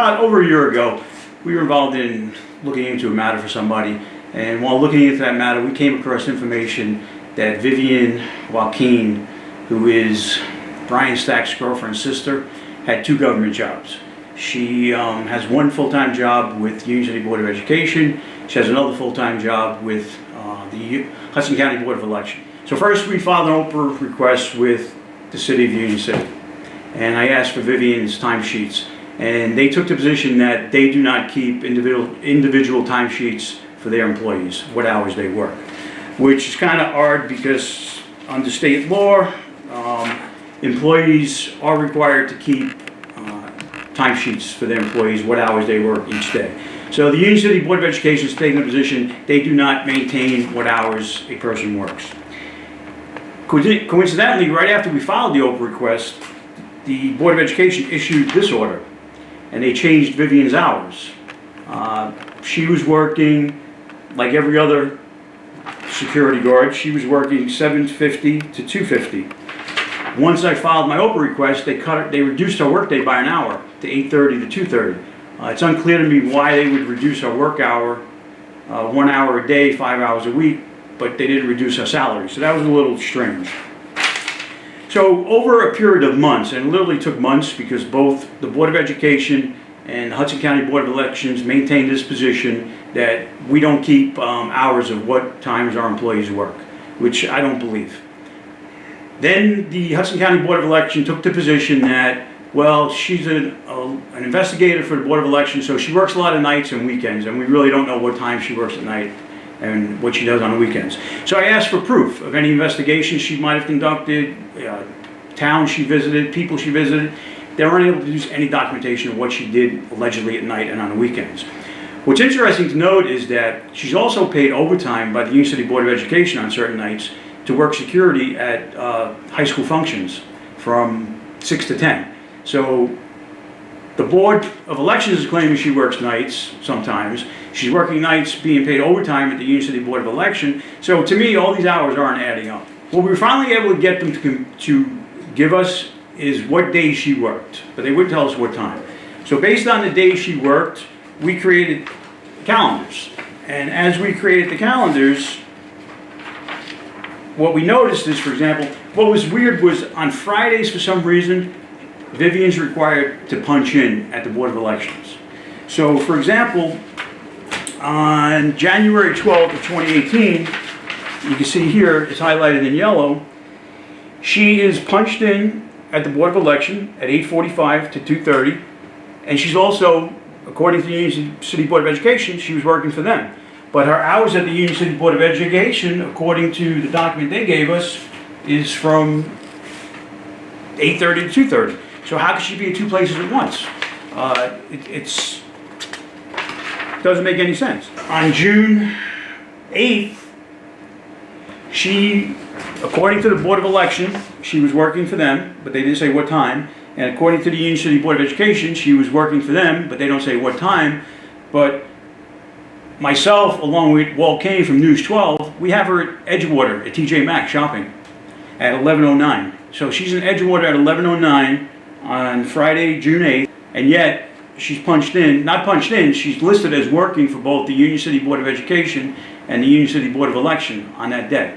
About over a year ago, we were involved in looking into a matter for somebody, and while looking into that matter, we came across information that Vivian Joaquin, who is Brian Stack's girlfriend's sister, had 2 government jobs. She has one full-time job with Union City Board of Education. She has another full-time job with the Hudson County Board of Election. So first we filed an open request with the City of Union City, and I asked for Vivian's timesheets. And they took the position that they do not keep individual timesheets for their employees, what hours they work, which is kind of hard because under state law, employees are required to keep timesheets for their employees, what hours they work each day. So the Union City Board of Education is taking the position they do not maintain what hours a person works. Coincidentally, right after we filed the open request, the Board of Education issued this order, and they changed Vivian's hours. She was working like every other security guard. She was working 7:50 to 2:50. Once I filed my open request, they reduced her workday by an hour to 8:30 to 2:30. It's unclear to me why they would reduce her work hour, 1 hour a day, 5 hours a week, but they didn't reduce her salary. So that was a little strange. So over a period of months, and it literally took months because both the Board of Education and the Hudson County Board of Elections maintained this position that we don't keep hours of what times our employees work, which I don't believe. Then the Hudson County Board of Election took the position that, well, she's an investigator for the Board of Elections, so she works a lot of nights and weekends, and we really don't know what time she works at night and what she does on the weekends. So I asked for proof of any investigations she might have conducted, towns she visited, people she visited. They weren't able to produce any documentation of what she did allegedly at night and on the weekends. What's interesting to note is that she's also paid overtime by the Union City Board of Education on certain nights to work security at high school functions from 6 to 10. So the Board of Elections is claiming she works nights sometimes. She's working nights being paid overtime at the Union City Board of Election. So to me, all these hours aren't adding up. What we were finally able to get them to give us is what days she worked, but they wouldn't tell us what time. So based on the days she worked, we created calendars. And as we created the calendars, what we noticed is, for example, what was weird was on Fridays, for some reason, Vivian's required to punch in at the Board of Elections. So, for example, on January 12th of 2018, you can see here, it's highlighted in yellow, she is punched in at the Board of Election at 8:45 to 2:30, and she's also, according to the Union City Board of Education, she was working for them. But her hours at the Union City Board of Education, according to the document they gave us, is from 8:30 to 2:30. So how could she be at 2 places at once? It doesn't make any sense. On June 8th, she, according to the Board of Election, she was working for them, but they didn't say what time. And according to the Union City Board of Education, she was working for them, but they don't say what time. But myself, along with Walt Kane from News 12, we have her at Edgewater at TJ Maxx shopping at 11:09. So she's in Edgewater at 11:09 on Friday, June 8th, and yet she's not punched in, she's listed as working for both the Union City Board of Education and the Union City Board of Election on that day.